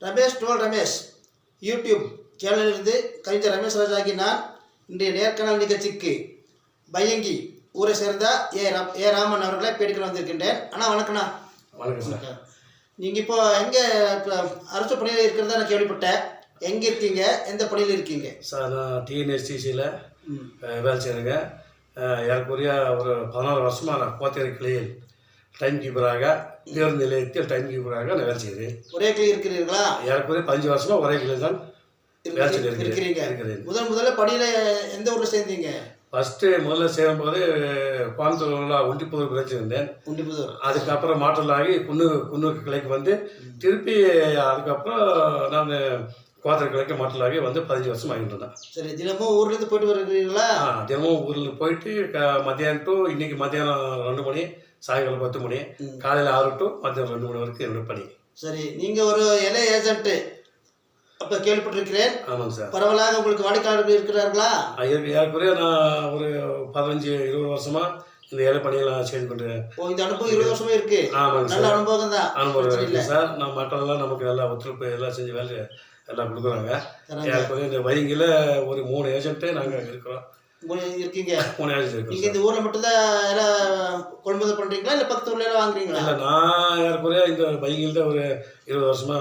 Ramesh twelve Ramesh YouTube சேனலிலிருந்து கவிஞர் ரமேஷ் ராஜாகி நான் இன்றைய நேர்காணல் நிகழ்ச்சிக்கு பயங்கி ஊரை சேர்ந்த ஏ ராமன் அவர்களை பேட்டிகள் வந்திருக்கின்றேன். அண்ணா வணக்கண்ணா. வணக்கம் சார். நீங்கள் இப்போ எங்கே இப்போ அரசு பணியில் இருக்கிறதா நான் கேள்விப்பட்டேன். எங்கே இருக்கீங்க, எந்த பணியில் இருக்கீங்க? சார் நான் டிஎன்எஸ்டிசியில் வேலை செய்கிறேங்க. ஏறக்குறைய ஒரு 16 வருஷமாக நான் கோத்தேரி கிளையில் டைம் கீப்பராக பேருந்து நிலையத்தில் டைம் கீப்பராக நான் வேலை செய்கிறேன். ஒரே கிளை இருக்கிறீர்களா? ஏறக்குறைய 15 வருஷமாக ஒரே கிளை தான் வேலை செய்திருக்கிறேன். முதல்ல பணியில் எந்த ஊரில் சேர்ந்தீங்க? முதல்ல சேரும்போது கோயம்புத்தூரில் ஒண்டிப்புதூர் பிரிச்சிருந்தேன். அதுக்கப்புறம் மாற்றலாகி குன்னூர் கிளைக்கு வந்து திருப்பி அதுக்கப்புறம் நான் கோத்தேரி கிளைக்கு மாற்றலாகி வந்து 15 வருஷம் ஆகிட்டு இருந்தேன். சரி, தினமும் ஊர்லேருந்து போயிட்டு வருகிறீங்களா? தினமும் ஊரில் போயிட்டு மத்தியானம் டு இன்னைக்கு மத்தியானம் 2 மணி, சாயங்காலம் 10 மணி, காலையில் 6 டு மத்தியானம் 2 மணி வரைக்கும் என்னோட பணி. சரி, நீங்கள் ஒரு இலை ஏஜென்ட்டு அப்போ கேள்விப்பட்டிருக்கிறேன். ஆமாங்க சார். பரவலாக உங்களுக்கு வாடிக்கையாளர்கள் இருக்கிறார்களா? ஏற்கனவே நான் ஒரு 15-20 வருஷமா இந்த ஏழை பணியெல்லாம் செய்து கொண்டு. இந்த அனுபவம் 20 வருஷமா இருக்கு. ஆமாங்க நல்ல அனுபவம் தான். அனுபவம் இருக்கு சார். நம்ம மக்களெல்லாம் நமக்கு நல்லா ஒத்துழைப்பு எல்லாம் செஞ்சு வேலை எல்லாம் கொடுக்குறாங்க. ஏற்கனவே இந்த வயங்கில் ஒரு 3 ஏஜென்ட்டு நாங்கள் இருக்கிறோம். இருக்கீங்க? 3 ஏஜென்ட் இருக்கோம். நீங்கள் இந்த ஊரில் மட்டும்தான் எல்லாம் கொள்முதல் பண்ணுறீங்களா இல்லை பக்கத்து ஊர்ல எல்லாம் வாங்குறீங்களா? இல்லை, நான் ஏற்கனவே இந்த வயங்கில் தான் ஒரு 20 வருஷமா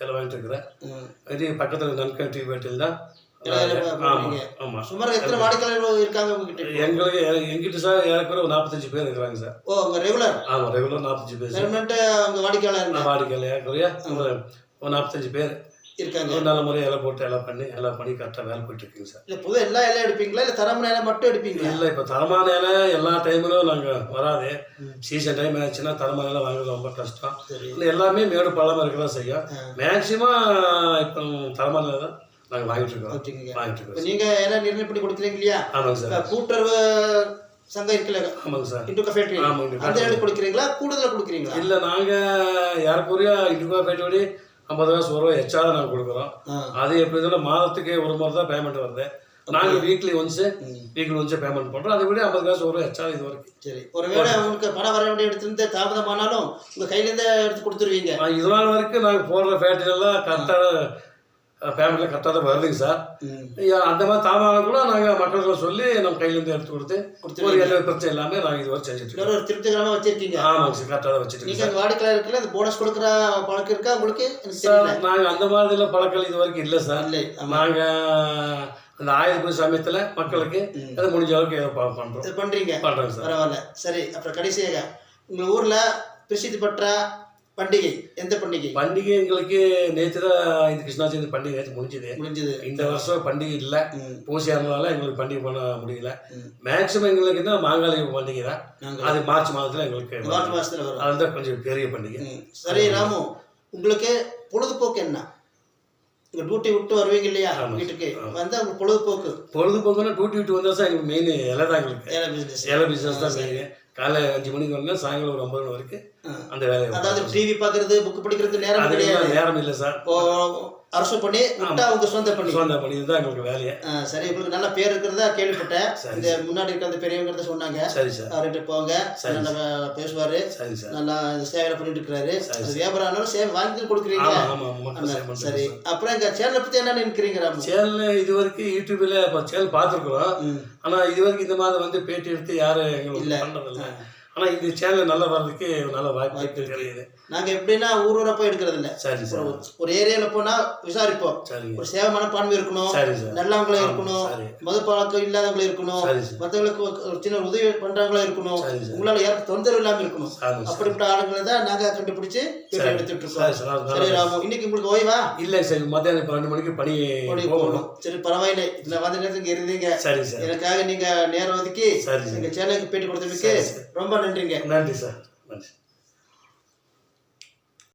எல்லாம் வாங்கிட்டு இருக்கிறேன். இது பக்கத்தில் நன்கன் டிபேட்டில் தான். ஆமாம். சுமார் எத்தனை வாடிக்கையாளர்கள் இருக்காங்க உங்ககிட்ட? எங்கிட்ட சார் ஏற்கனவே 45 பேர் இருக்கிறாங்க சார். ஓ, உங்க ரெகுலர்? ஆமாம், ரெகுலர் 45 பேர் சார். உங்க வாடிக்கையாளர் ஏற்கனவே ஒரு 45 பேர் இருக்காங்க. நல்ல முறையாக எல்லாம் போட்டு எல்லாம் பண்ணி கரெக்டாக வேலை போயிட்டு இருக்குங்க சார். இல்லை, பொதுவாக எல்லா இலையும் எடுப்பீங்களா இல்லை தரமான இலை மட்டும் எடுப்பீங்களா? இல்லை, இப்போ தரமான இலை எல்லா டைமிலும் நாங்கள் வராது. சீசன் டைம் ஆச்சுன்னா தரமான இலை வாங்குறது ரொம்ப கஷ்டம். இல்லை, எல்லாமே மேடு பள்ளமாக இருக்கலாம் செய்யும். மேக்சிமம் இப்போ தரமான இலை தான் நாங்கள் வாங்கிட்டு இருக்கோம். நீங்கள் எல்லாம் நிர்ணயம் பண்ணி கொடுக்குறீங்க இல்லையா? ஆமாங்க சார். கூட்டுறவு சங்கம் இருக்குல்ல? ஆமாங்க சார். இண்டுகா ஃபேக்டரி, அந்த இடம் கொடுக்குறீங்களா கூடுதலாக கொடுக்குறீங்களா? இல்லை, நாங்கள் ஏறக்குறைய இண்டுகா ஃபேக்டரி 50 காசு ரூபா எச்சா தான் நாங்கள் கொடுக்குறோம். அது எப்படி இருந்தாலும் மாதத்துக்கு ஒரு முறை தான் பேமெண்ட் வருது. நாங்கள் வீக்லி ஒன்ஸு பேமெண்ட் பண்ணுறோம். அதை விட 50 காசு ரூபா எச்சா இது வரைக்கும். சரி, ஒருவேளை உங்களுக்கு பணம் வர வேண்டிய இடத்துலேருந்து தாமதமானாலும் உங்கள் கையிலேருந்து எடுத்து கொடுத்துருவீங்க? இது நாள் வரைக்கும் நாங்கள் போடுற ஃபேக்ட்ரியெல்லாம் கரெக்டாக பேமெண்ட்லாம் கரெக்டாக தான் வருதுங்க சார். அந்த மாதிரி தாமதம் கூட நாங்கள் மக்களுக்கு சொல்லி நம்ம கையிலேருந்து எடுத்து கொடுத்து ஒரு எந்த பிரச்சனை எல்லாமே நாங்கள் இது வரை செஞ்சுட்டு ஒரு திருப்திகரமாக வச்சிருக்கீங்க? ஆமாங்க சார், கரெக்டாக தான் வச்சுட்டு. நீங்கள் வாடிக்கையாளர் இருக்குல்ல, அந்த போனஸ் கொடுக்குற பழக்கம் இருக்கா உங்களுக்கு? சார், நாங்கள் அந்த மாதிரிலாம் பழக்கம் இது வரைக்கும் இல்லை சார். இல்லை, நாங்கள் அந்த 1000 ரூபாய் சமயத்தில் மக்களுக்கு அதை முடிஞ்ச அளவுக்கு பண்ணுறோங்க சார். பரவாயில்ல. சரி, அப்புறம் கடைசியாக உங்கள் ஊரில் பிரசித்தி பெற்ற பண்டிகை எந்த பண்டிகை? பண்டிகை எங்களுக்கு நேற்று தான் இந்த கிருஷ்ணா ஜெயந்தி பண்டிகை நேற்று முடிஞ்சது. இந்த வருஷம் பண்டிகை இல்லை, பூசியாருனால எங்களுக்கு பண்டிகை பண்ண முடியல. மேக்சிமம் எங்களுக்கு என்ன மாங்காளி பண்டிகை தான். அது மார்ச் மாதத்தில் எங்களுக்கு வரும். அதுதான் கொஞ்சம் பெரிய பண்டிகை. சரி ராமு, உங்களுக்கு பொழுதுபோக்கு என்ன? உங்கள் டியூட்டி விட்டு வருவீங்க இல்லையா வீட்டுக்கு வந்து அவங்க பொழுதுபோக்குன்னா டியூட்டி விட்டு வந்தால் சார் எங்களுக்கு மெயின் இலை தான். எங்களுக்கு இலை பிஸ்னஸ் தான் மெயின். காலைல 5 மணிக்கு வரணும், சாயங்காலம் ஒரு 9 மணி வரைக்கும் அந்த வேலையை. அதாவது டிவி பார்க்கறது, புக் படிக்கிறது நேரம் இல்லை சார். அரசு பண்ணி விட்டா அவங்க சொந்த பண்ணி தான் எங்களுக்கு வேலையை. சரி, உங்களுக்கு நல்ல பேர் இருக்கிறதா கேள்விப்பட்டேன். இந்த முன்னாடி இருக்கிற அந்த பெரியவங்கிறத சொன்னாங்க. சரி சார், அவர்கிட்ட போங்க, நல்லா பேசுவாரு. சரி சார், நல்லா சேவை பண்ணிட்டு இருக்கிறாரு. வியாபாரம் ஆனாலும் சேவை வாங்கி கொடுக்குறீங்க. சரி, அப்புறம் எங்க சேனலை பத்தி என்ன நினைக்கிறீங்க? சேனல் இது வரைக்கும் யூடியூப்ல சேனல் பார்த்துருக்குறோம். ஆனா இது வரைக்கும் இந்த மாதிரி வந்து பேட்டி எடுத்து யாரும் எங்களுக்கு பண்றதில்லை. ஆனால் இந்த சேனல் நல்லா வர்றதுக்கு நல்ல வாய்ப்பு கிடையாது. நாங்கள் எப்படின்னா ஊரூரா போய் எடுக்கிறது இல்லை. சரி சார், ஒரு ஏரியாவில் போனால் விசாரிப்போம். ஒரு சேவை மனப்பான்மை இருக்கணும், நல்லவங்களும் இருக்கணும், மது பழக்கம் இல்லாதவங்களும் இருக்கணும், மற்றவங்களுக்கு ஒரு சின்ன உதவி பண்ணுறவங்களும் இருக்கணும், உங்களால் யாருக்கு தொந்தரவு இல்லாமல் இருக்கணும். அப்படிப்பட்ட ஆளுங்களை தான் நாங்கள் கண்டுபிடிச்சி எடுத்துட்டு இருக்கோம். சரி ராமு, இன்னைக்கு உங்களுக்கு ஓய்வா? இல்லை சார், மத்தியானம் 12 மணிக்கு பணி போகணும். சரி, பரவாயில்லை. இதில் வந்து நேரத்துக்கு இருந்தீங்க. சரி சார், எனக்காக நீங்கள் நேரம் ஒதுக்கி எங்கள் சேனலுக்கு பேட்டி கொடுத்ததுக்கு ரொம்ப நன்றிங்க. நன்றி சார், நன்றி.